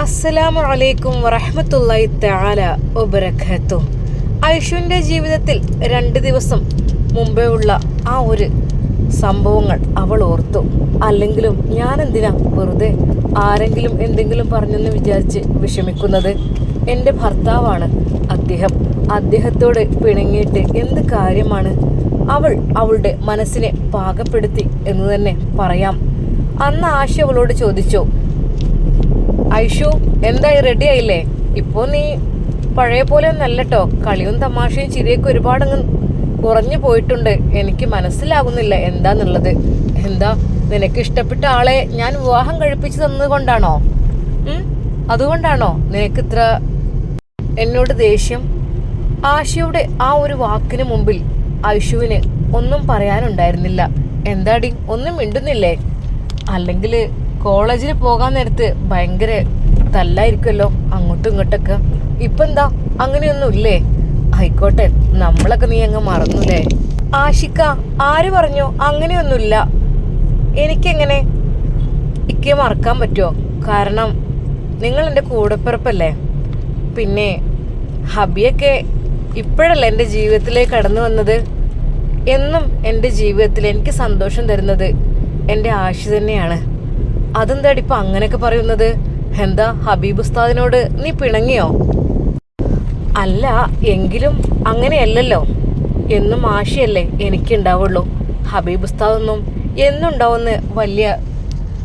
അസ്സലാമു അലൈക്കും വറഹ്മത്തുള്ളാഹി തആല വബറകാതുഹു. ഐഷുവിൻ്റെ ജീവിതത്തിൽ 2 ദിവസം മുമ്പേ ഉള്ള ആ ഒരു സംഭവങ്ങൾ അവൾ ഓർത്തു. അല്ലെങ്കിലും ഞാൻ എന്തിനാ വെറുതെ ആരെങ്കിലും എന്തെങ്കിലും പറഞ്ഞെന്ന് വിചാരിച്ച് വിഷമിക്കുന്നത്? എൻ്റെ ഭർത്താവാണ് അദ്ദേഹത്തോട് പിണങ്ങിയിട്ട് എന്ത് കാര്യമാണ്? അവളുടെ മനസ്സിനെ പാകപ്പെടുത്തി എന്ന് തന്നെ പറയാം. അന്ന് ആശ അവളോട് ചോദിച്ചു, ഐഷു എന്തായി, റെഡി ആയില്ലേ? ഇപ്പോൾ നീ പഴയ പോലെ ഒന്നല്ലോ, കളിയും തമാശയും ചിരിയൊക്കെ ഒരുപാടങ്ങ് കുറഞ്ഞു പോയിട്ടുണ്ട്. എനിക്ക് മനസ്സിലാകുന്നില്ല എന്താന്നുള്ളത്. എന്താ, നിനക്ക് ഇഷ്ടപ്പെട്ട ആളെ ഞാൻ വിവാഹം കഴിപ്പിച്ചു തന്നത് കൊണ്ടാണോ? അതുകൊണ്ടാണോ നിനക്ക് ഇത്ര എന്നോട് ദേഷ്യം? ആശയുടെ ആ ഒരു വാക്കിന് മുമ്പിൽ ഐഷുവിന് ഒന്നും പറയാനുണ്ടായിരുന്നില്ല. എന്താടി ഒന്നും മിണ്ടുന്നില്ലേ? അല്ലെങ്കിൽ കോളേജിൽ പോകാൻ നേരത്ത് ഭയങ്കര തല്ലായിരിക്കുമല്ലോ അങ്ങോട്ടും ഇങ്ങോട്ടൊക്കെ. ഇപ്പൊ എന്താ അങ്ങനെയൊന്നും ഇല്ലേ? ആയിക്കോട്ടെ, നമ്മളൊക്കെ നീ അങ്ങ് മറന്നുല്ലേ? ആഷിക്ക, ആര് പറഞ്ഞു? അങ്ങനെയൊന്നുമില്ല. എനിക്കെങ്ങനെ ഇക്കെ മറക്കാൻ പറ്റുമോ? കാരണം നിങ്ങൾ എൻ്റെ കൂടെപ്പിറപ്പല്ലേ. പിന്നെ ഹബിയൊക്കെ ഇപ്പോഴല്ല എൻ്റെ ജീവിതത്തിലേക്ക് കടന്നു വന്നത്. എന്നും എൻ്റെ ജീവിതത്തിൽ എനിക്ക് സന്തോഷം തരുന്നത് എൻ്റെ ആശി തന്നെയാണ്. അതെന്താടി ഇപ്പം അങ്ങനെയൊക്കെ പറയുന്നത്? എന്താ, ഹബീബ് ഉസ്താദിനോട് നീ പിണങ്ങിയോ? അല്ല, എങ്കിലും അങ്ങനെയല്ലല്ലോ. എന്നും ആശയല്ലേ എനിക്കുണ്ടാവുള്ളൂ. ഹബീബ് ഉസ്താദൊന്നും എന്നും ഉണ്ടാവുന്ന വലിയ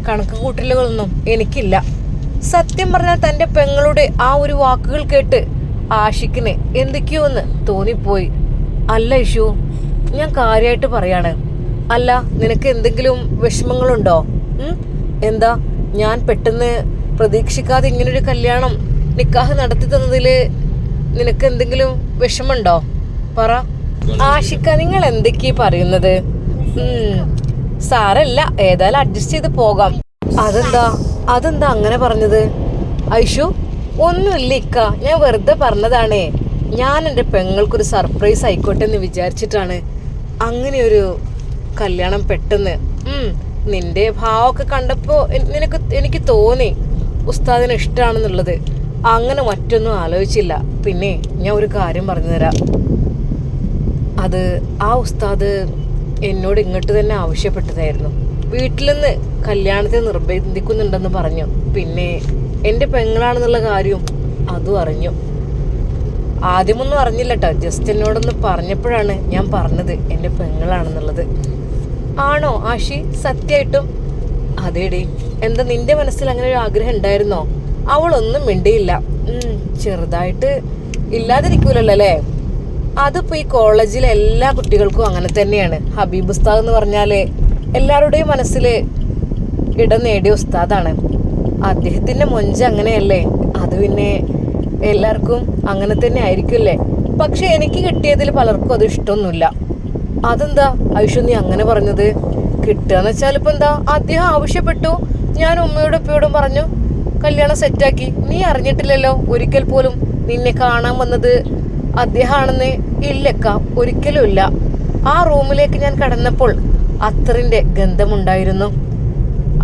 കണക്ക് കൂട്ടലുകളൊന്നും എനിക്കില്ല. സത്യം പറഞ്ഞാൽ തൻ്റെ പെങ്ങളുടെ ആ ഒരു വാക്കുകൾ കേട്ട് ആഷിക്കിന് എന്തൊക്കെയോ ഒന്ന് തോന്നിപ്പോയി. അല്ല ഇഷു, ഞാൻ കാര്യമായിട്ട് പറയാണ്. അല്ല, നിനക്ക് എന്തെങ്കിലും വിഷമങ്ങളുണ്ടോ? എന്താ, ഞാൻ പെട്ടെന്ന് പ്രതീക്ഷിക്കാതെ ഇങ്ങനൊരു കല്യാണം നിക്കാഹ് നടത്തി തന്നതിൽ നിനക്ക് എന്തെങ്കിലും വിഷമമുണ്ടോ? പറ. ആഷിക്ക, നിങ്ങൾ എന്തൊക്കെയാ പറയുന്നത്? സാരല്ല, ഏതായാലും അഡ്ജസ്റ്റ് ചെയ്ത് പോകാം. അതെന്താ അങ്ങനെ പറഞ്ഞത്? ഐഷു, ഒന്നുമില്ല ഇക്ക, ഞാൻ വെറുതെ പറഞ്ഞതാണേ. ഞാൻ എൻ്റെ പെങ്ങൾക്കൊരു സർപ്രൈസ് ആയിക്കോട്ടെ എന്ന് വിചാരിച്ചിട്ടാണ് അങ്ങനെയൊരു കല്യാണം പെട്ടെന്ന്. നിന്റെ ഭാവമൊക്കെ കണ്ടപ്പോൾ എനിക്ക് തോന്നി ഉസ്താദിന് ഇഷ്ടമാണെന്നുള്ളത്. അങ്ങനെ മറ്റൊന്നും ആലോചിച്ചില്ല. പിന്നെ ഞാൻ ഒരു കാര്യം പറഞ്ഞു തരാം. അത് ആ ഉസ്താദ് എന്നോട് ഇങ്ങോട്ട് തന്നെ ആവശ്യപ്പെട്ടതായിരുന്നു. വീട്ടിൽ നിന്ന് കല്യാണത്തെ നിർബന്ധിക്കുന്നുണ്ടെന്ന് പറഞ്ഞു. പിന്നെ എൻ്റെ പെങ്ങളാണെന്നുള്ള കാര്യം അതും അറിഞ്ഞു. ആദ്യമൊന്നും അറിഞ്ഞില്ല കേട്ടോ, ജസ്റ്റ് എന്നോടൊന്ന് പറഞ്ഞപ്പോഴാണ് ഞാൻ പറഞ്ഞത് എൻ്റെ പെങ്ങളാണെന്നുള്ളത്. ആണോ ആഷി, സത്യമായിട്ടും? അതേടി. എന്താ, നിന്റെ മനസ്സിൽ അങ്ങനെ ഒരു ആഗ്രഹം ഉണ്ടായിരുന്നോ? അവളൊന്നും മിണ്ടിയില്ല. ചെറുതായിട്ട് ഇല്ലാതിരിക്കൂലല്ലോ അല്ലേ? അതിപ്പോ ഈ കോളേജിലെ എല്ലാ കുട്ടികൾക്കും അങ്ങനെ തന്നെയാണ്. ഹബീബ് ഉസ്താദ് എന്ന് പറഞ്ഞാല് എല്ലാവരുടെയും മനസ്സിൽ ഇടം നേടിയ ഉസ്താദാണ്. അദ്ദേഹത്തിന്റെ മൊഞ്ച് അങ്ങനെയല്ലേ, അത് പിന്നെ എല്ലാവർക്കും അങ്ങനെ തന്നെ ആയിരിക്കുമല്ലേ. പക്ഷെ എനിക്ക് കിട്ടിയതിൽ പലർക്കും അത് ഇഷ്ടമൊന്നുമില്ല. അതെന്താ ഐഷു നീ അങ്ങനെ പറഞ്ഞത്? കിട്ടുകയെന്ന് വെച്ചാൽ ഇപ്പം എന്താ, അദ്ദേഹം ആവശ്യപ്പെട്ടു, ഞാൻ ഉമ്മയോടും ഉപ്പയോടും പറഞ്ഞു, കല്യാണം സെറ്റാക്കി. നീ അറിഞ്ഞിട്ടില്ലല്ലോ ഒരിക്കൽ പോലും നിന്നെ കാണാൻ വന്നത് അദ്ദേഹമാണെന്ന്? ഇല്ലക്ക, ഒരിക്കലും ഇല്ല. ആ റൂമിലേക്ക് ഞാൻ കടന്നപ്പോൾ അത്തറിന്റെ ഗന്ധമുണ്ടായിരുന്നു.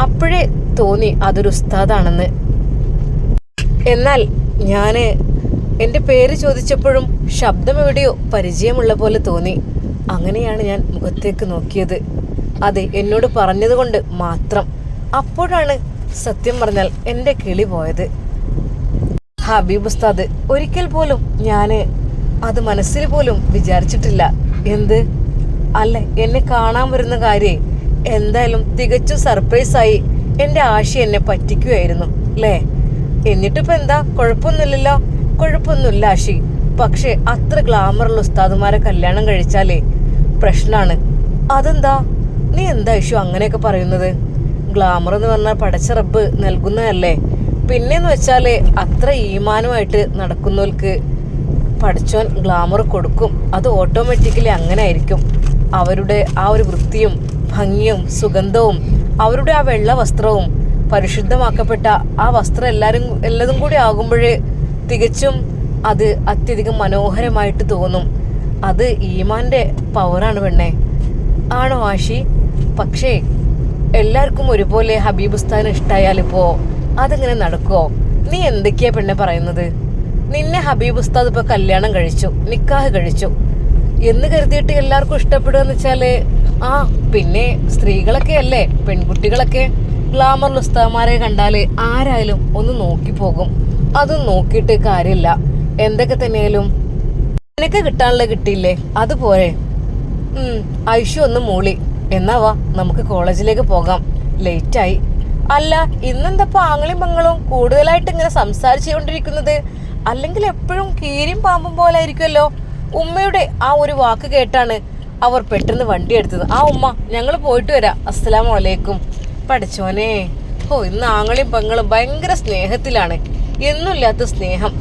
അപ്പോഴേ തോന്നി അതൊരു ഉസ്താദാണെന്ന്. എന്നാൽ ഞാന് എൻ്റെ പേര് ചോദിച്ചപ്പോഴും ശബ്ദം എവിടെയോ പരിചയമുള്ള പോലെ തോന്നി. അങ്ങനെയാണ് ഞാൻ മുഖത്തേക്ക് നോക്കിയത്. അതെ, എന്നോട് പറഞ്ഞത് കൊണ്ട് മാത്രം. അപ്പോഴാണ് സത്യം പറഞ്ഞാൽ എൻ്റെ കിളി പോയത്. ഹബീബ് ഉസ്താദ് ഒരിക്കൽ പോലും ഞാന് അത് മനസ്സിൽ പോലും വിചാരിച്ചിട്ടില്ല. എന്ത്? അല്ല, എന്നെ കാണാൻ വരുന്ന കാര്യം എന്തായാലും തികച്ചും സർപ്രൈസായി. എൻ്റെ ആശി എന്നെ പറ്റിക്കുകയായിരുന്നു അല്ലേ? എന്നിട്ടിപ്പോ എന്താ, കുഴപ്പമൊന്നുമില്ലല്ലോ? കുഴപ്പമൊന്നുമില്ല ആഷി. പക്ഷെ അത്ര ഗ്ലാമറുള്ള ഉസ്താദുമാരെ കല്യാണം കഴിച്ചാലേ പ്രശ്നമാണ്. അതെന്താ, നീ എന്താ ഇഷു അങ്ങനെയൊക്കെ പറയുന്നത്? ഗ്ലാമർ എന്ന് പറഞ്ഞാൽ പടച്ച റബ്ബ് നൽകുന്നതല്ലേ. പിന്നെന്ന് വെച്ചാല് അത്ര ഈമാനുമായിട്ട് നടക്കുന്നവർക്ക് പഠിച്ചോൻ ഗ്ലാമർ കൊടുക്കും. അത് ഓട്ടോമാറ്റിക്കലി അങ്ങനെ ആയിരിക്കും. അവരുടെ ആ ഒരു വൃത്തിയും ഭംഗിയും സുഗന്ധവും അവരുടെ ആ വെള്ള വസ്ത്രവും പരിശുദ്ധമാക്കപ്പെട്ട ആ വസ്ത്രം എല്ലാതും കൂടി ആകുമ്പോഴേ തികച്ചും അത് അത്യധികം മനോഹരമായിട്ട് തോന്നും. അത് ഈമാന്റെ പവറാണ് പെണ്ണെ. ആണോ ആഷി? പക്ഷേ എല്ലാവർക്കും ഒരുപോലെ ഹബീബ് ഉസ്താദിനെ ഇഷ്ടമായാലിപ്പോ അതെങ്ങനെ നടക്കുമോ? നീ എന്തൊക്കെയാ പെണ്ണെ പറയുന്നത്? നിന്നെ ഹബീബ് ഉസ്താദ് ഇപ്പൊ കല്യാണം കഴിച്ചു, നിക്കാഹ് കഴിച്ചു എന്ന് കരുതിയിട്ട് എല്ലാവർക്കും ഇഷ്ടപ്പെടുകയെന്ന് വെച്ചാല് പിന്നെ സ്ത്രീകളൊക്കെ അല്ലേ, പെൺകുട്ടികളൊക്കെ ഗ്ലാമർ ഉസ്താദ്മാരെ കണ്ടാല് ആരായാലും ഒന്ന് നോക്കി പോകും. അതും നോക്കിയിട്ട് കാര്യമില്ല. എന്തൊക്കെ തന്നെയാലും നിനക്ക് കിട്ടാനുള്ള കിട്ടിയില്ലേ, അതുപോലെ ഐഷു ഒന്ന് മൂളി. എന്നാവാ നമുക്ക് കോളേജിലേക്ക് പോകാം, ലേറ്റായി. അല്ല, ഇന്നെന്തപ്പോ ആങ്ങളും പെങ്ങളും കൂടുതലായിട്ട് ഇങ്ങനെ സംസാരിച്ചുകൊണ്ടിരിക്കുന്നത്? അല്ലെങ്കിൽ എപ്പോഴും കീരിയും പാമ്പും പോലെ ആയിരിക്കുമല്ലോ. ഉമ്മയുടെ ആ ഒരു വാക്ക് കേട്ടാണ് അവർ പെട്ടെന്ന് വണ്ടി എടുത്തത്. ഉമ്മ, ഞങ്ങൾ പോയിട്ട് വരാം, അസ്സലാമു അലൈക്കും. പഠിച്ചോനെ, ഇന്ന് ആങ്ങളും പെങ്ങളും ഭയങ്കര സ്നേഹത്തിലാണ്. എന്നുമില്ലാത്ത സ്നേഹം,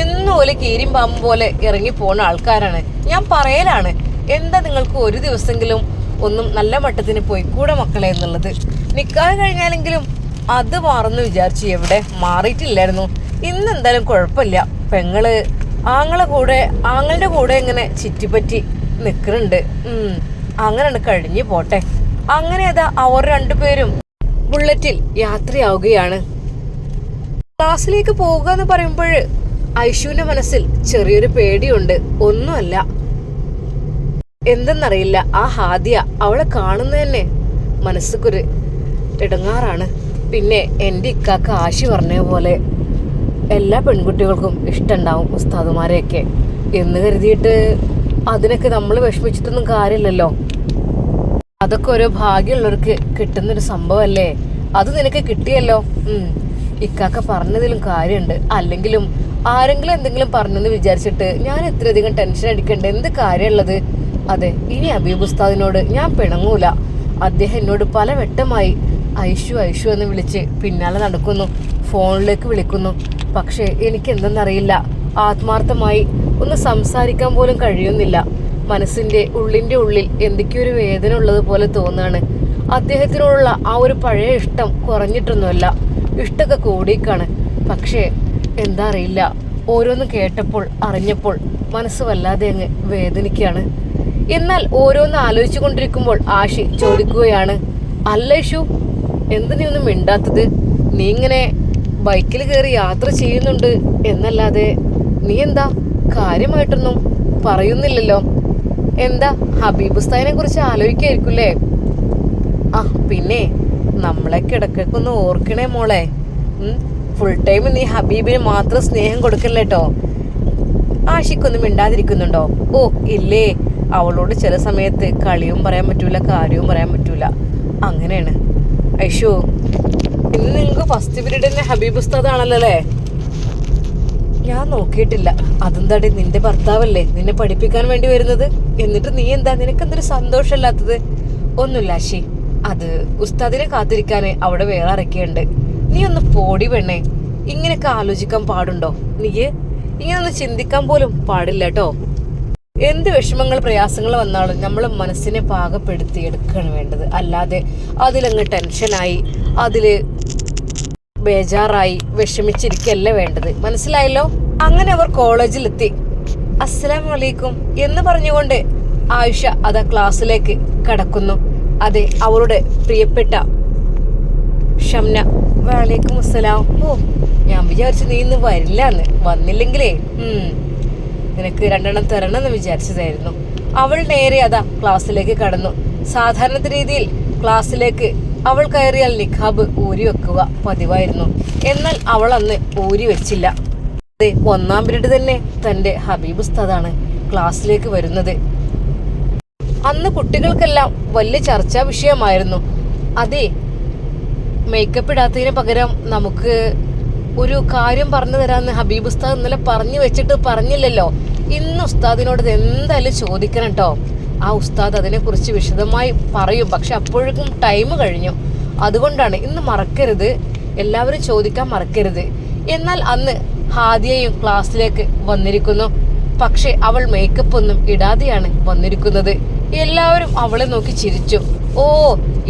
എന്നും പോലെ കീരിയും പാമ്പും പോലെ ഇറങ്ങി പോകുന്ന ആൾക്കാരാണ്. ഞാൻ പറയലാണ്, എന്താ നിങ്ങൾക്ക് ഒരു ദിവസമെങ്കിലും ഒന്നും നല്ല മട്ടത്തിന് പോയി കൂടെ മക്കളെ എന്നുള്ളത്. നിക്കാഹ് കഴിഞ്ഞാലെങ്കിലും അത് മാറുന്നു വിചാരിച്ചു, എവിടെ മാറിയിട്ടില്ലായിരുന്നു. ഇന്ന് എന്തായാലും കുഴപ്പമില്ല. പെങ്ങള് ആങ്ങളുടെ കൂടെ ഇങ്ങനെ ചുറ്റിപ്പറ്റി നിൽക്കുന്നുണ്ട്. അങ്ങനെയാണ് കഴിഞ്ഞു പോട്ടെ. അങ്ങനെ അതാ അവർ രണ്ടുപേരും ബുള്ളറ്റിൽ യാത്രയാവുകയാണ്. ക്ലാസ്സിലേക്ക് പോകുക എന്ന് പറയുമ്പോൾ ഐഷുവിന്റെ മനസ്സിൽ ചെറിയൊരു പേടിയുണ്ട്. ഒന്നുമല്ല, എന്തെന്നറിയില്ല, ആ ഹാദിയ അവളെ കാണുന്ന തന്നെ മനസ്സുക്കൊരു ഇടങ്ങാറാണ്. പിന്നെ എൻ്റെ ഇക്കാക്ക ആശി പറഞ്ഞ പോലെ എല്ലാ പെൺകുട്ടികൾക്കും ഇഷ്ടമുണ്ടാവും ഉസ്താദുമാരെയൊക്കെ എന്ന് കരുതിയിട്ട് അതിനൊക്കെ നമ്മൾ വിഷമിച്ചിട്ടൊന്നും കാര്യമില്ലല്ലോ. അതൊക്കെ ഓരോ ഭാഗ്യമുള്ളവർക്ക് കിട്ടുന്നൊരു സംഭവമല്ലേ. അത് നിനക്ക് കിട്ടിയല്ലോ. ഇക്കാക്ക പറഞ്ഞതിലും കാര്യമുണ്ട്. അല്ലെങ്കിലും ആരെങ്കിലും എന്തെങ്കിലും പറഞ്ഞെന്ന് വിചാരിച്ചിട്ട് ഞാൻ ഇത്രയധികം ടെൻഷൻ അടിക്കേണ്ട എന്ത് കാര്യമുള്ളത്? അതെ, ഇനി ഹബീബ് ഉസ്താദിനോട് ഞാൻ പിണങ്ങൂല. അദ്ദേഹം എന്നോട് പല വട്ടമായി ഐഷു ഐഷു എന്ന് വിളിച്ച് പിന്നാലെ നടക്കുന്നു, ഫോണിലേക്ക് വിളിക്കുന്നു. പക്ഷേ എനിക്ക് എന്തെന്നറിയില്ല, ആത്മാർത്ഥമായി ഒന്ന് സംസാരിക്കാൻ പോലും കഴിയുന്നില്ല. മനസ്സിന്റെ ഉള്ളിൽ എന്തൊക്കെയോ ഒരു വേദന ഉള്ളത് പോലെ തോന്നാണ്. അദ്ദേഹത്തിനോടുള്ള ആ ഒരു പഴയ ഇഷ്ടം കുറഞ്ഞിട്ടൊന്നുമല്ല, ഇഷ്ടമൊക്കെ കൂടിക്കാണ്. പക്ഷേ എന്താ അറിയില്ല, ഓരോന്ന് കേട്ടപ്പോൾ അറിഞ്ഞപ്പോൾ മനസ്സ് വല്ലാതെ അങ്ങ് വേദനിക്കുകയാണ്. എന്നാൽ ഓരോന്ന് ആലോചിച്ചു കൊണ്ടിരിക്കുമ്പോൾ ആഷി ചോദിക്കുകയാണ്, അല്ല ഇഷു, എന്ത് നീ ഒന്നും മിണ്ടാത്തത്? നീ ഇങ്ങനെ ബൈക്കിൽ കയറി യാത്ര ചെയ്യുന്നുണ്ട് എന്നല്ലാതെ നീ എന്താ കാര്യമായിട്ടൊന്നും പറയുന്നില്ലല്ലോ. എന്താ ഹബീബ് ഉസ്താദിനെ കുറിച്ച് ആലോചിക്കായിരിക്കൂലേ? പിന്നെ നമ്മളെ കിടക്കൊന്ന് ഓർക്കണേ മോളെ. ഫുൾ ടൈം നീ ഹബീബിന് മാത്രം സ്നേഹം കൊടുക്കല്ലേട്ടോ. ആഷിക്കൊന്നും മിണ്ടാതിരിക്കുന്നുണ്ടോ? ഇല്ലേ, അവളോട് ചില സമയത്ത് കളിയും പറയാൻ പറ്റൂല, കാര്യവും പറയാൻ പറ്റൂല. അങ്ങനെയാണ്. ഐഷു, ഇന്ന് നിങ്ങൾക്ക് ഫസ്റ്റ് പീരീഡ് തന്നെ ഹബീബ് ഉസ്താദാണല്ലോ അല്ലേ? ഞാൻ നോക്കിയിട്ടില്ല. അതെന്താടി, നിന്റെ ഭർത്താവല്ലേ നിന്നെ പഠിപ്പിക്കാൻ വേണ്ടി വരുന്നത്? എന്നിട്ട് നീ എന്താ, നിനക്കെന്തൊരു സന്തോഷമില്ലാത്തത്? ഒന്നുമില്ല ആശി, അത് ഉസ്താദിനെ കാത്തിരിക്കാന് അവിടെ വേറെ ആരൊക്കെയുണ്ട്. നീ ഒന്ന് പോടി പെണ്ണേ. ഇങ്ങനെയൊക്കെ ആലോചിക്കാൻ പാടുണ്ടോ? നീ ഇങ്ങനൊന്ന് ചിന്തിക്കാൻ പോലും പാടില്ല കേട്ടോ. എന്ത് വിഷമങ്ങൾ പ്രയാസങ്ങൾ വന്നാലും നമ്മൾ മനസ്സിനെ പാകപ്പെടുത്തി എടുക്കുകയാണ് വേണ്ടത്. അല്ലാതെ അതിലങ്ങ് ടെൻഷനായി അതില് ബേജാറായി വിഷമിച്ചിരിക്കല്ല വേണ്ടത്. മനസ്സിലായല്ലോ? അങ്ങനെ അവർ കോളേജിലെത്തി. അസ്സലാമു അലൈക്കും എന്ന് പറഞ്ഞുകൊണ്ട് ആയിഷ അതാ ക്ലാസ്സിലേക്ക് കടക്കുന്നു. അതെ, അവളുടെ പ്രിയപ്പെട്ട ഷംന. വഅലൈക്കും അസ്സലാം. ഞാൻ വിചാരിച്ചു നീ ഇന്ന് വരില്ലാന്ന്. വന്നില്ലെങ്കിലേ നിനക്ക് 2 എണ്ണം തരണമെന്ന് വിചാരിച്ചതായിരുന്നു. അവൾ നേരെ അതാ ക്ലാസ്സിലേക്ക് കടന്നു. സാധാരണ രീതിയിൽ ക്ലാസ്സിലേക്ക് അവൾ കയറിയാൽ നിഖാബ് ഊരി വെക്കുക പതിവായിരുന്നു. എന്നാൽ അവൾ അന്ന് ഊരി വെച്ചില്ല. അതെ, 1-ാം പീരീഡ് തന്നെ തന്റെ ഹബീബ് ഉസ്താദാണ് ക്ലാസ്സിലേക്ക് വരുന്നത്. അന്ന് കുട്ടികൾക്കെല്ലാം വലിയ ചർച്ചാ വിഷയമായിരുന്നു. അതെ, മേക്കപ്പ് ഇടാത്തതിന് പകരം നമുക്ക് ഒരു കാര്യം പറഞ്ഞു തരാമെന്ന് ഹബീബ് ഉസ്താദ് ഇന്നലെ പറഞ്ഞു വെച്ചിട്ട് പറഞ്ഞില്ലല്ലോ. ഇന്ന് ഉസ്താദിനോട് ഇത് എന്തായാലും ചോദിക്കണം കേട്ടോ. ആ ഉസ്താദ് അതിനെക്കുറിച്ച് വിശദമായി പറയും. പക്ഷെ അപ്പോഴേക്കും ടൈം കഴിഞ്ഞു. അതുകൊണ്ടാണ് ഇന്ന് മറക്കരുത്, എല്ലാവരും ചോദിക്കാൻ മറക്കരുത്. എന്നാൽ അന്ന് ഹാദിയയും ക്ലാസ്സിലേക്ക് വന്നിരിക്കുന്നു. പക്ഷെ അവൾ മേക്കപ്പ് ഒന്നും ഇടാതെയാണ് വന്നിരിക്കുന്നത്. എല്ലാവരും അവളെ നോക്കി ചിരിച്ചു.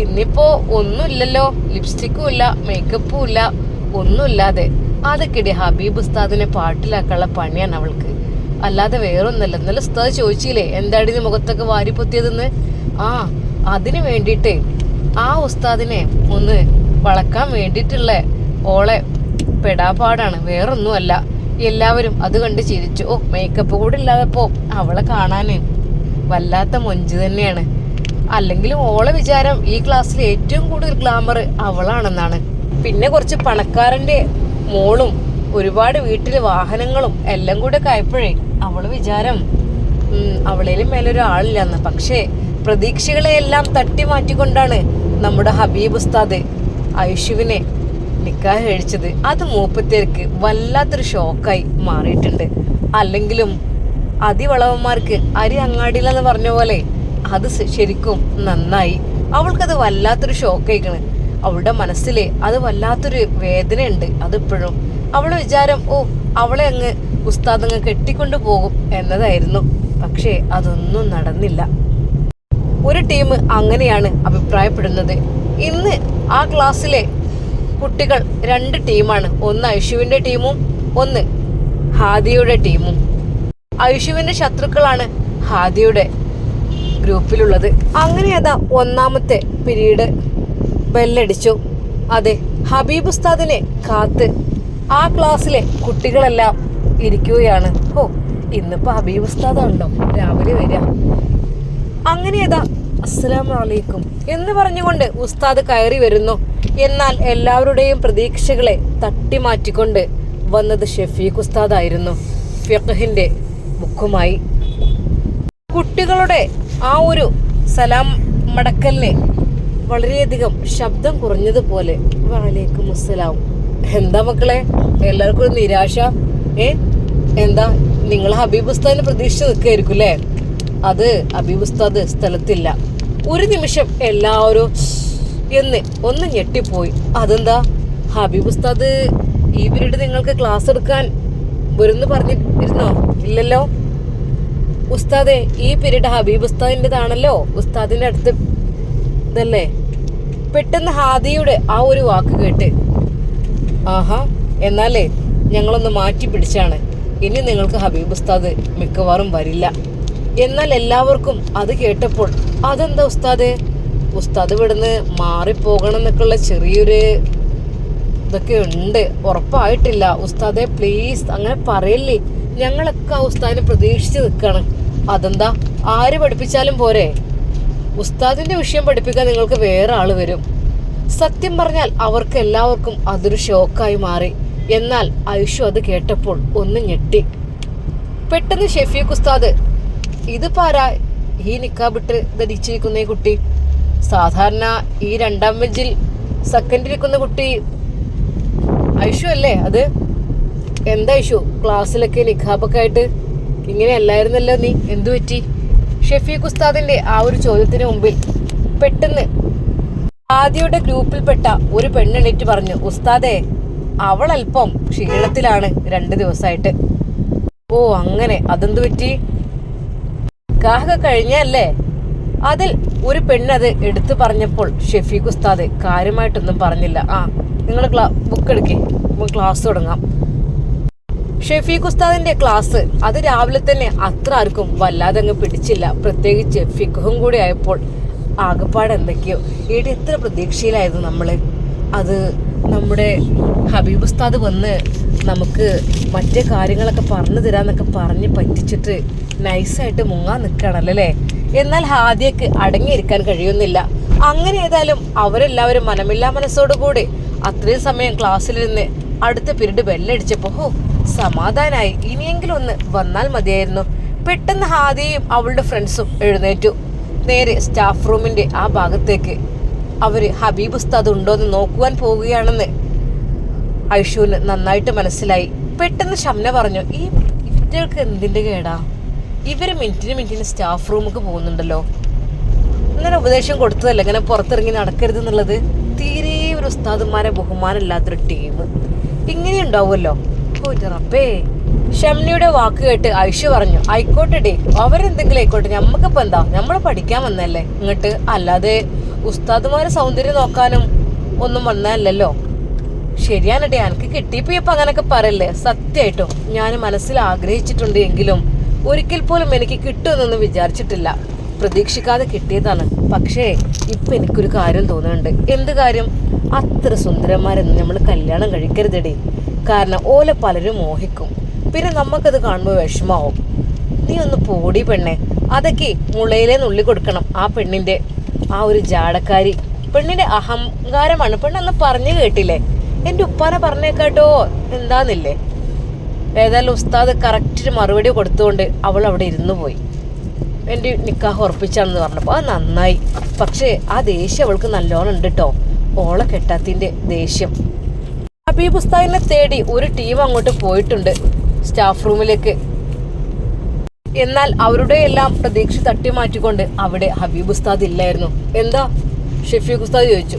ഇന്നിപ്പോ ഒന്നുമില്ലല്ലോ, ലിപ്സ്റ്റിക്കും ഇല്ല, മേക്കപ്പും ഇല്ല, ഒന്നുമില്ലാതെ. അതൊക്കെ ഹബീബ് ഉസ്താദിനെ പാട്ടിലാക്കാനുള്ള പണിയാണ് അവൾക്ക്, അല്ലാതെ വേറൊന്നല്ല. ഇന്നലെ ഉസ്താദ് ചോദിച്ചില്ലേ എന്താടി നീ മുഖത്തൊക്കെ വാരിപ്പൊത്തിയതെന്ന്? അതിന് വേണ്ടിയിട്ട് ആ ഉസ്താദിനെ ഒന്ന് വളക്കാൻ വേണ്ടിയിട്ടുള്ള ഓളെ പെടാപാടാണ്, വേറൊന്നുമല്ല. എല്ലാവരും അത് കണ്ട് ചിരിച്ചു. ഓ, മേക്കപ്പ് കൂടെ ഇല്ലാതപ്പോ അവളെ കാണാന് വല്ലാത്ത മൊഞ്ച് തന്നെയാണ്. അല്ലെങ്കിലും ഓളെ വിചാരം ഈ ക്ലാസ്സിൽ ഏറ്റവും കൂടുതൽ ഗ്ലാമർ അവളാണെന്നാണ്. പിന്നെ കുറച്ച് പണക്കാരന്റെ മോളും ഒരുപാട് വീട്ടില് വാഹനങ്ങളും എല്ലാം കൂടെ ആയപ്പോഴേ അവള് വിചാരം അവളേലും മേലൊരാളില്ലെന്ന്. പക്ഷേ പ്രതീക്ഷകളെയെല്ലാം തട്ടി മാറ്റിക്കൊണ്ടാണ് നമ്മുടെ ഹബീബ് ഉസ്താദ് ഐഷുവിനെ നിക്കാഹ് കഴിച്ചത്. അത് മൂപ്പത്തേർക്ക് വല്ലാത്തൊരു ഷോക്കായി മാറിയിട്ടുണ്ട്. അല്ലെങ്കിലും അതിവളവന്മാർക്ക് അരി അങ്ങാടിയിലെന്ന് പറഞ്ഞ പോലെ അത് ശരിക്കും നന്നായി. അവൾക്കത് വല്ലാത്തൊരു ഷോക്കായിക്കണ്. അവളുടെ മനസ്സിലെ അത് വല്ലാത്തൊരു വേദനയുണ്ട്. അതിപ്പോഴും അവള് വിചാരം അവളെ അങ്ങ് ഉസ്താദ് അങ്ങ് കെട്ടിക്കൊണ്ടു പോകും എന്നതായിരുന്നു. പക്ഷേ അതൊന്നും നടന്നില്ല. ഒരു ടീം അങ്ങനെയാണ് അഭിപ്രായപ്പെടുന്നത്. ഇന്ന് ആ ക്ലാസ്സിലെ കുട്ടികൾ 2 ടീമാണ്. ഒന്ന് ഐഷുവിന്റെ ടീമും ഒന്ന് ഹാദിയുടെ ടീമും. ഐഷുവിന്റെ ശത്രുക്കളാണ് ഹാദിയുടെ ഗ്രൂപ്പിലുള്ളത്. അങ്ങനെ അതാ ഒന്നാമത്തെ പീരീഡ് ബെല്ലടിച്ചു. അതെ, ഹബീബ് ഉസ്താദിനെ കാത്ത് ആ ക്ലാസ്സിലെ കുട്ടികളെല്ലാം ഇരിക്കുകയാണ്. ഇന്നിപ്പോ ഹബീബ് ഉസ്താദാണല്ലോ രാവിലെ വരിക. അങ്ങനെ അതാ അസ്സലാമു അലൈക്കും എന്ന് പറഞ്ഞുകൊണ്ട് ഉസ്താദ് കയറി വരുന്നു. എന്നാൽ എല്ലാവരുടെയും പ്രതീക്ഷകളെ തട്ടിമാറ്റിക്കൊണ്ട് വന്നത് ഷെഫീഖ് ഉസ്താദായിരുന്നു, ഫിഖ്ഹിന്റെ ബുക്കുമായി. കുട്ടികളുടെ ആ ഒരു സലാം മടക്കലിന് വളരെയധികം ശബ്ദം കുറഞ്ഞതുപോലെ വഅലൈക്കും അസ്സലാം. എന്താ മക്കളെ, എല്ലാവർക്കും ഒരു നിരാശ? എന്താ നിങ്ങൾ ഹബീബ് ഉസ്താദിനെ പ്രതീക്ഷിച്ച് നിൽക്കായിരിക്കും അല്ലേ? അത് ഹബീബ് ഉസ്താദ് സ്ഥലത്തില്ല. ഒരു നിമിഷം എല്ലാവരും ഒന്ന് ഞെട്ടിപ്പോയി. അതെന്താ, ഹബീബ് ഉസ്താദ് ഈ പീരീഡ് നിങ്ങൾക്ക് ക്ലാസ് എടുക്കാൻ വരുന്ന് പറഞ്ഞിരുന്നോ? ഇല്ലല്ലോ ഉസ്താദെ, ഈ പീരീഡ് ഹബീബ് ഉസ്താദിൻ്റെതാണല്ലോ, ഉസ്താദിന്റെ അടുത്ത് ഇതല്ലേ. പെട്ടെന്ന് ഹാദിയുടെ ആ ഒരു വാക്ക് കേട്ട് എന്നാലേ ഞങ്ങളൊന്ന് മാറ്റി പിടിച്ചാണ്. ഇനി നിങ്ങൾക്ക് ഹബീബ് ഉസ്താദ് മിക്കവാറും വരില്ല. എന്നാൽ എല്ലാവർക്കും അത് കേട്ടപ്പോൾ അതെന്താ ഉസ്താദ് ഇവിടുന്ന് മാറിപ്പോകണം എന്നൊക്കെയുള്ള ചെറിയൊരു ഇതൊക്കെ ഉണ്ട്. ഉറപ്പായിട്ടില്ല ഉസ്താദെ, പ്ലീസ് അങ്ങനെ പറയല്ലേ. ഞങ്ങളൊക്കെ ആ ഉസ്താദിനെ പ്രതീക്ഷിച്ച് നിൽക്കണം. അതെന്താ, ആര് പഠിപ്പിച്ചാലും പോരെ? ഉസ്താദിന്റെ വിഷയം പഠിപ്പിക്കാൻ നിങ്ങൾക്ക് വേറെ ആള് വരും. സത്യം പറഞ്ഞാൽ അവർക്ക് എല്ലാവർക്കും അതൊരു ഷോക്കായി മാറി. എന്നാൽ ഐഷു അത് കേട്ടപ്പോൾ ഒന്ന് ഞെട്ടി. പെട്ടെന്ന് ഷെഫീഖ് ഉസ്താദ്, ഇത് പാരാ ഈ നിക്കാബിട്ട് ധരിച്ചിരിക്കുന്ന ഈ കുട്ടി? സാധാരണ ഈ 2ാം ബെഞ്ചിൽ സെക്കൻഡിരിക്കുന്ന കുട്ടി ഐഷു അല്ലേ? അത് എന്താ ഐഷു, ക്ലാസ്സിലൊക്കെ നിക്കാബൊക്കെ ആയിട്ട് ഇങ്ങനെ അല്ലായിരുന്നല്ലോ നീ, എന്തു പറ്റി? ഷെഫീഖ് ഉസ്താദിന്റെ ആ ഒരു ചോദ്യത്തിന് മുമ്പിൽ പെട്ടെന്ന് ആദ്യയുടെ ഗ്രൂപ്പിൽപ്പെട്ട ഒരു പെണ്ണെണീറ്റ് പറഞ്ഞു, ഉസ്താദേ, അവൾ അല്പം ക്ഷീണത്തിലാണ് 2 ദിവസമായിട്ട്. അങ്ങനെ, അതെന്തു പറ്റി? നിക്കാഹ് കഴിഞ്ഞല്ലേ? അതിൽ ഒരു പെണ്ണത് എടുത്തു പറഞ്ഞപ്പോൾ ഷെഫീഖ് ഉസ്താദ് കാര്യമായിട്ടൊന്നും പറഞ്ഞില്ല. നിങ്ങൾ ബുക്ക് എടുക്കേ, നമുക്ക് ക്ലാസ് തുടങ്ങാം. ഷെഫീഖ് ഉസ്താദിന്റെ ക്ലാസ് അത് രാവിലെ തന്നെ അത്ര ആർക്കും വല്ലാതെ അങ്ങ് പിടിച്ചില്ല. പ്രത്യേകിച്ച് ഫിഖും കൂടി ആയപ്പോൾ ആകപ്പാട് എന്തൊക്കെയോ. എത്ര പ്രതീക്ഷയിലായിരുന്നു നമ്മള്. അത് നമ്മുടെ ഹബീബ് ഉസ്താദ് വന്ന് നമുക്ക് മറ്റേ കാര്യങ്ങളൊക്കെ പറഞ്ഞു തരാന്നൊക്കെ പറഞ്ഞ് പറ്റിച്ചിട്ട് നൈസായിട്ട് മുങ്ങാൻ നിൽക്കുകയാണല്ലേ. എന്നാൽ ഹാദിയക്ക് അടങ്ങിയിരിക്കാൻ കഴിയുന്നില്ല. അങ്ങനെ ഏതായാലും അവരെല്ലാവരും മനമില്ലാ മനസ്സോടുകൂടി അത്രയും സമയം ക്ലാസ്സിലിരുന്ന് അടുത്ത പീരീഡ് ബെല്ലടിച്ചപ്പോ സമാധാനായി. ഇനിയെങ്കിലും ഒന്ന് വന്നാൽ മതിയായിരുന്നു. പെട്ടെന്ന് ഹാദിയയും അവളുടെ ഫ്രണ്ട്സും എഴുന്നേറ്റു. നേരെ സ്റ്റാഫ് റൂമിന്റെ ആ ഭാഗത്തേക്ക് അവര് ഹബീബ് ഉസ്താദ് ഉണ്ടോന്ന് നോക്കുവാൻ പോവുകയാണെന്ന് ഐഷുവിന് നന്നായിട്ട് മനസ്സിലായി. പെട്ടെന്ന് ഷംന പറഞ്ഞു, ഈ ഇവർക്ക് എന്തിന്റെ കേടാ? ഇവര് മിനിറ്റിന് സ്റ്റാഫ് റൂമൊക്കെ പോകുന്നുണ്ടല്ലോ. ഇങ്ങനെ ഉപദേശം കൊടുത്തതല്ല ഇങ്ങനെ പുറത്തിറങ്ങി നടക്കരുത് എന്നുള്ളത്. തീരെ ഒരു ഉസ്താദുമാരെ ബഹുമാനമില്ലാത്തൊരു ടീം ഇങ്ങനെ ഉണ്ടാവുമല്ലോ. റബ്ബേ. ഷംനയുടെ വാക്ക് കേട്ട് ഐഷു പറഞ്ഞു, ആയിക്കോട്ടെ ഡേ, അവരെന്തെങ്കിലും ആയിക്കോട്ടെ, ഞമ്മക്കിപ്പോ എന്താ, നമ്മൾ പഠിക്കാൻ വന്നല്ലേ ഇങ്ങോട്ട്, അല്ലാതെ ഉസ്താദുമാരെ സൗന്ദര്യം നോക്കാനും ഒന്നും വന്നല്ലോ. ശരിയാണ് ഡേ, എനിക്ക് കിട്ടിയപ്പോ ഇപ്പൊ അങ്ങനൊക്കെ പറയല്ലേ. സത്യമായിട്ടും ഞാൻ മനസ്സിൽ ആഗ്രഹിച്ചിട്ടുണ്ട് എങ്കിലും ഒരിക്കൽ പോലും എനിക്ക് കിട്ടുമെന്നൊന്നും വിചാരിച്ചിട്ടില്ല. പ്രതീക്ഷിക്കാതെ കിട്ടിയതാണ്. പക്ഷേ ഇപ്പൊ എനിക്കൊരു കാര്യം തോന്നുന്നുണ്ട്. എന്ത് കാര്യം? അത്ര സുന്ദരന്മാരെന്ന് നമ്മൾ കല്യാണം കഴിക്കരുതടേ. കാരണം ഓലെ പലരും മോഹിക്കും. പിന്നെ നമുക്കത് കാണുമ്പോൾ വിഷമാവും. നീ ഒന്ന് പോടി പെണ്ണെ, അതൊക്കെ മുളയിലെ നുള്ളി കൊടുക്കണം ആ പെണ്ണിൻ്റെ ആ ഒരു ജാടക്കാരി. പെണ്ണിൻ്റെ അഹങ്കാരമാണ്. പെണ്ണൊന്ന് പറഞ്ഞു കേട്ടില്ലേ, എൻ്റെ ഉപ്പാനെ പറഞ്ഞേക്കാട്ടോ എന്താന്നില്ലേ. ഏതായാലും ഉസ്താദ് കറക്റ്റ് മറുപടി കൊടുത്തുകൊണ്ട് അവൾ അവിടെ ഇരുന്നു പോയി. എൻ്റെ നിക്കാഹ് ഉറപ്പിച്ചാണെന്ന് പറഞ്ഞപ്പോൾ അത് നന്നായി. പക്ഷേ ആ ദേഷ്യം അവൾക്ക് നല്ലോണം ഉണ്ട് കേട്ടോ, ഓളെ കെട്ടാത്തിൻ്റെ ദേഷ്യം. ഹബീബ് ഉസ്താദിനെ തേടി ഒരു ടീം അങ്ങോട്ട് പോയിട്ടുണ്ട് സ്റ്റാഫ് റൂമിലേക്ക്. എന്നാൽ അവരുടെ എല്ലാം പ്രതീക്ഷ തട്ടി മാറ്റിക്കൊണ്ട് അവിടെ ഹബീബ് ഉസ്താദ് ഇല്ലായിരുന്നു. എന്താ ഷെഫീഖ് ഉസ്താദ് ചോദിച്ചു.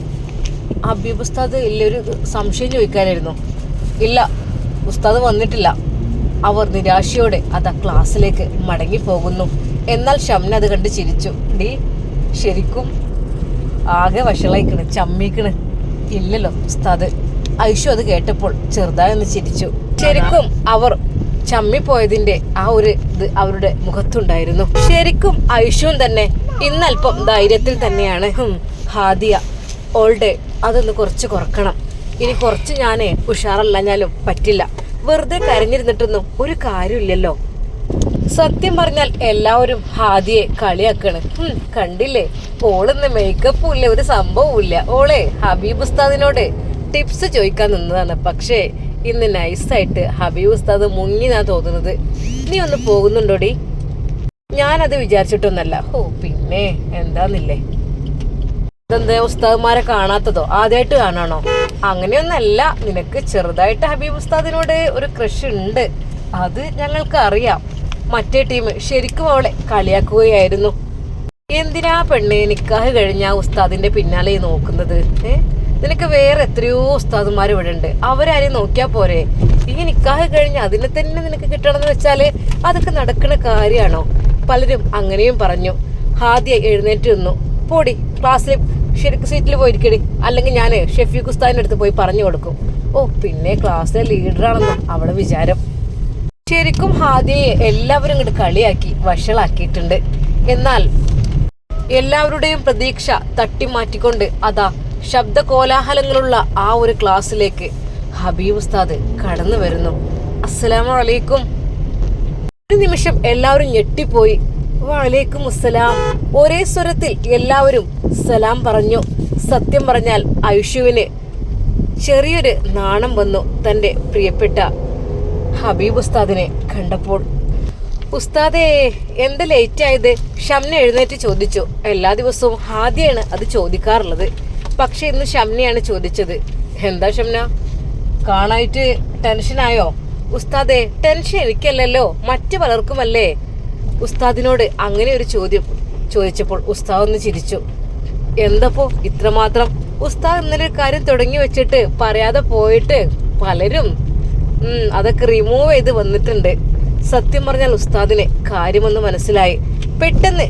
ഹബീബ് ഉസ്താദ് ഇല്ലൊരു സംശയം ചോദിക്കാനായിരുന്നു. ഇല്ല, ഉസ്താദ് വന്നിട്ടില്ല. അവർ നിരാശയോടെ അതാ ക്ലാസ്സിലേക്ക് മടങ്ങിപ്പോകുന്നു. എന്നാൽ ഷംന അത് കണ്ട് ചിരിച്ചു. ഡീ ശരിക്കും ആകെ വഷളായിക്കണ്, ചമ്മിക്കണ്. ഇല്ലല്ലോ ഉസ്താദ്. ഐഷു അത് കേട്ടപ്പോൾ ചെറുതായി ഒന്ന് ചിരിച്ചു. ശരിക്കും അവർ ചമ്മിപ്പോയതിന്റെ ആ ഒരു ഇത് അവരുടെ മുഖത്തുണ്ടായിരുന്നു. ശരിക്കും ഐഷുവും തന്നെ ഇന്നല്പം ധൈര്യത്തിൽ തന്നെയാണ്. ഹാദിയ ഓൾഡ് അതൊന്ന് കുറച്ച് കുറക്കണം. ഇനി കുറച്ച് ഞാനേ ഉഷാറല്ലാഞ്ഞാലും പറ്റില്ല. വെറുതെ കരഞ്ഞിരുന്നിട്ടൊന്നും ഒരു കാര്യമില്ലല്ലോ. സത്യം പറഞ്ഞാൽ എല്ലാവരും ഹാദിയെ കളിയാക്കാണ്. കണ്ടില്ലേ, ഓളൊന്ന് മേക്കപ്പും ഇല്ല, ഒരു സംഭവവും ഇല്ല. ഓളെ ഹബീബ് ഉസ്താദിനോട് ടിപ്സ് ചോദിക്കാൻ നിന്നതാണ്. പക്ഷേ ഇന്ന് നൈസായിട്ട് ഹബീബ് ഉസ്താദ് മുങ്ങിനാ തോന്നുന്നത്. നീ ഒന്ന് പോകുന്നുണ്ടോടി? ഞാനത് വിചാരിച്ചിട്ടൊന്നല്ല. പിന്നെ എന്താന്നില്ലേ, ഇതെന്താ ഉസ്താദ്മാരെ കാണാത്തതോ, ആദ്യമായിട്ട് കാണാണോ? അങ്ങനെയൊന്നല്ല, നിനക്ക് ചെറുതായിട്ട് ഹബീബ് ഉസ്താദിനോട് ഒരു ക്രഷ് ഉണ്ട്, അത് ഞങ്ങൾക്ക് അറിയാം. മറ്റേ ടീം ശരിക്കും അവളെ കളിയാക്കുകയായിരുന്നു. എന്തിനാ പെണ്ണെ നിക്കാഹ് കഴിഞ്ഞ ഉസ്താദിന്റെ പിന്നാലെ നോക്കുന്നത്? നിനക്ക് വേറെ എത്രയോ ഉസ്താദുമാർ ഇവിടെ ഉണ്ട്, അവരാരെയും നോക്കിയാൽ പോരെ? ഈ നിക്കാഹ് കഴിഞ്ഞ് അതിനെ തന്നെ നിനക്ക് കിട്ടണമെന്ന് വെച്ചാല് അതൊക്കെ നടക്കുന്ന കാര്യമാണോ? പലരും അങ്ങനെയും പറഞ്ഞു. ഹാദിയ എഴുന്നേറ്റ് നിന്നു. പോടി, ക്ലാസ്സിൽ ശരിക്കും സീറ്റിൽ പോയിരിക്കടി, അല്ലെങ്കിൽ ഞാൻ ഷെഫീഖ് ഉസ്താദിന്റെ അടുത്ത് പോയി പറഞ്ഞു കൊടുക്കും. പിന്നെ ക്ലാസ്സിലെ ലീഡറാണെന്ന് അവളെ വിചാരം. ശരിക്കും ഹാദിയെ എല്ലാവരും ഇങ്ങോട്ട് കളിയാക്കി വഷളാക്കിയിട്ടുണ്ട്. എന്നാൽ എല്ലാവരുടെയും പ്രതീക്ഷ തട്ടിമാറ്റിക്കൊണ്ട് അതാ ശബ്ദ കോലാഹലങ്ങളുള്ള ആ ഒരു ക്ലാസ്സിലേക്ക് ഹബീബ് ഉസ്താദ് കടന്നു വരുന്നു. അസ്സലാമു അലൈക്കും. ഒരു നിമിഷം എല്ലാവരും ഞെട്ടിപ്പോയി. വഅലൈക്കും അസ്സലാം. ഒരേ സ്വരത്തിൽ എല്ലാവരും സലാം പറഞ്ഞു. സത്യം പറഞ്ഞാൽ ഐഷുവിന് ചെറിയൊരു നാണം വന്നു തൻ്റെ പ്രിയപ്പെട്ട ഹബീബ് ഉസ്താദിനെ കണ്ടപ്പോൾ. ഉസ്താദേ, എന്ത് ലേറ്റ് ആയത്? ഷംന എഴുന്നേറ്റ് ചോദിച്ചു. എല്ലാ ദിവസവും ഹാദിയാണ് അത് ചോദിക്കാറുള്ളത്, പക്ഷെ ഇന്ന് ഷംനയാണ് ചോദിച്ചത്. എന്താ ഷംന, കാണായിട്ട് ടെൻഷനായോ? ഉസ്താദേ, ടെൻഷൻ എനിക്കല്ലല്ലോ, മറ്റു പലർക്കുമല്ലേ. ഉസ്താദിനോട് അങ്ങനെ ഒരു ചോദ്യം ചോദിച്ചപ്പോൾ ഉസ്താദ് ഒന്ന് ചിരിച്ചു. എന്തപ്പോ ഇത്രമാത്രം? ഉസ്താദ് ഇന്നലെ ഒരു കാര്യം തുടങ്ങി വെച്ചിട്ട് പറയാതെ പോയിട്ട് പലരും അതൊക്കെ റിമൂവ് ചെയ്ത് വന്നിട്ടുണ്ട്. സത്യം പറഞ്ഞാൽ ഉസ്താദിനെ കാര്യമൊന്ന് മനസ്സിലായി. പെട്ടെന്ന്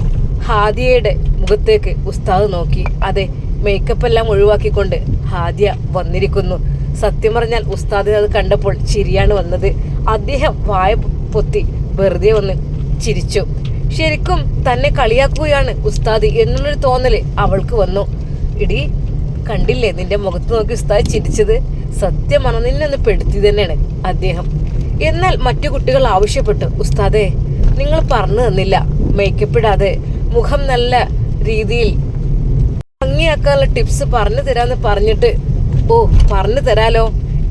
ഹാദിയയുടെ മുഖത്തേക്ക് ഉസ്താദ് നോക്കി. അതെ, മേക്കപ്പ് എല്ലാം ഒഴിവാക്കിക്കൊണ്ട് ഹാദിയ വന്നിരിക്കുന്നു. സത്യം പറഞ്ഞാൽ ഉസ്താദിന് അത് കണ്ടപ്പോൾ ചിരിയാണ് വന്നത്. അദ്ദേഹം വായ പൊത്തി വെറുതെ വന്ന് ചിരിച്ചു. ശരിക്കും തന്നെ കളിയാക്കുകയാണ് ഉസ്താദ് എന്നുള്ളൊരു തോന്നല് അവൾക്ക് വന്നു. ഇടി കണ്ടില്ലേ നിന്റെ മുഖത്ത് നോക്കി ഉസ്താദ് ചിരിച്ചത്? സത്യമാണ്, നിന്നെ ഒന്ന് പെടുത്തി തന്നെയാണ് അദ്ദേഹം. എന്നാൽ മറ്റു കുട്ടികൾ ആവശ്യപ്പെട്ടു, ഉസ്താദേ നിങ്ങൾ പറഞ്ഞു തന്നില്ല, മേക്കപ്പ് ഇടാതെ മുഖം നല്ല രീതിയിൽ ഭംഗിയാക്കാനുള്ള ടിപ്സ് പറഞ്ഞു തരാന്ന് പറഞ്ഞിട്ട്. പറഞ്ഞു തരാലോ,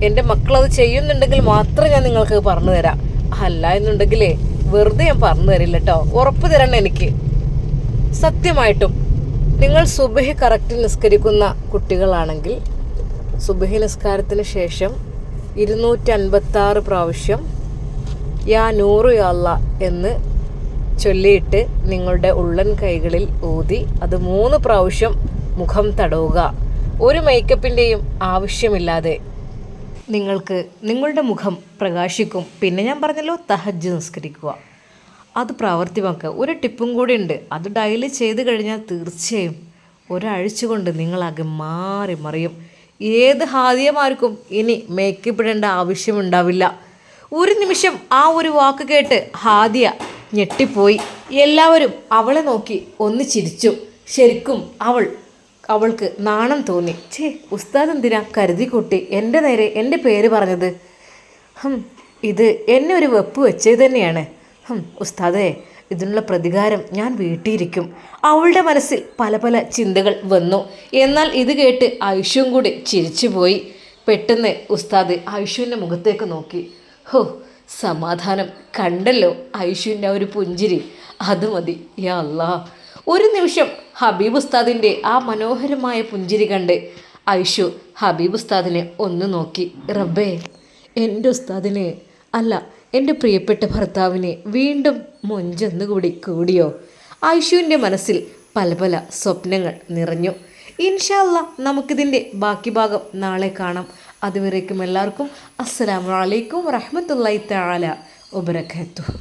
എൻ്റെ മക്കളത് ചെയ്യുന്നുണ്ടെങ്കിൽ മാത്രം ഞാൻ നിങ്ങൾക്ക് പറഞ്ഞു തരാം, അല്ല എന്നുണ്ടെങ്കിലേ വെറുതെ ഞാൻ പറഞ്ഞു തരില്ല കേട്ടോ. ഉറപ്പ് തരണം എനിക്ക്. സത്യമായിട്ടും നിങ്ങൾ സുബഹി കറക്റ്റ് നിസ്കരിക്കുന്ന കുട്ടികളാണെങ്കിൽ സുബഹി നിസ്കാരത്തിന് ശേഷം 256 പ്രാവശ്യം യാ നൂറു യാ അല്ലാ എന്ന് ചൊല്ലിയിട്ട് നിങ്ങളുടെ ഉള്ളൻ കൈകളിൽ ഊതി അത് 3 പ്രാവശ്യം മുഖം തടവുക. ഒരു മേക്കപ്പിൻ്റെയും ആവശ്യമില്ലാതെ നിങ്ങൾക്ക് നിങ്ങളുടെ മുഖം പ്രകാശിക്കും. പിന്നെ ഞാൻ പറഞ്ഞല്ലോ, തഹജ്ജുദ് നിസ്കരിക്കുക, അത് പ്രാവർത്തികമാക്കുക. ഒരു ടിപ്പും കൂടി ഉണ്ട്, അത് ഡെയിലി ചെയ്ത് കഴിഞ്ഞാൽ തീർച്ചയായും ഒരാഴ്ച കൊണ്ട് നിങ്ങളാകെ മാറി മറിയും. ഏത് ഹാദിയമാർക്കും ഇനി മേക്കപ്പ് ഇടേണ്ട ആവശ്യമുണ്ടാവില്ല. ഒരു നിമിഷം ആ ഒരു വാക്ക് കേട്ട് ഹാദിയ ഞെട്ടിപ്പോയി. എല്ലാവരും അവളെ നോക്കി ഒന്ന് ചിരിച്ചു. ശരിക്കും അവൾക്ക് നാണം തോന്നി. ഉസ്താദ് എന്തിനാ കരുതി കൂട്ടി എൻ്റെ നേരെ എൻ്റെ പേര് പറഞ്ഞത്? ഹും, ഇത് എന്നെ ഒരു വെപ്പ് വെച്ചത് തന്നെയാണ്. ഉസ്താദേ, ഇതിനുള്ള പ്രതികാരം ഞാൻ വീട്ടിയിരിക്കും. അവളുടെ മനസ്സിൽ പല പല ചിന്തകൾ വന്നു. എന്നാൽ ഇത് കേട്ട് ഐഷുവും കൂടി ചിരിച്ചുപോയി. പെട്ടെന്ന് ഉസ്താദ് ഐഷുവിൻ്റെ മുഖത്തേക്ക് നോക്കി. ഹോ, സമാധാനം. കണ്ടല്ലോ ഐഷുവിൻ്റെ ആ ഒരു പുഞ്ചിരി, അത് മതി. യാ അല്ലാ. ഒരു നിമിഷം ഹബീബ് ഉസ്താദിൻ്റെ ആ മനോഹരമായ പുഞ്ചിരി കണ്ട് ഐഷു ഹബീബ് ഉസ്താദിനെ ഒന്ന് നോക്കി. റബ്ബേ, എൻ്റെ ഉസ്താദിനെ, അല്ല എൻ്റെ പ്രിയപ്പെട്ട ഭർത്താവിനെ വീണ്ടും മൊഞ്ചൊന്നുകൂടി കൂടിയോ? ഐഷുവിൻ്റെ മനസ്സിൽ പല പല സ്വപ്നങ്ങൾ നിറഞ്ഞു. ഇൻഷാ അല്ലാ, നമുക്കിതിൻ്റെ ബാക്കി ഭാഗം നാളെ കാണാം. അതുവരേക്കും എല്ലാവർക്കും അസ്സലാമു അലൈക്കും വറഹ്മത്തുള്ളാഹി തആല വബറകാതുഹു.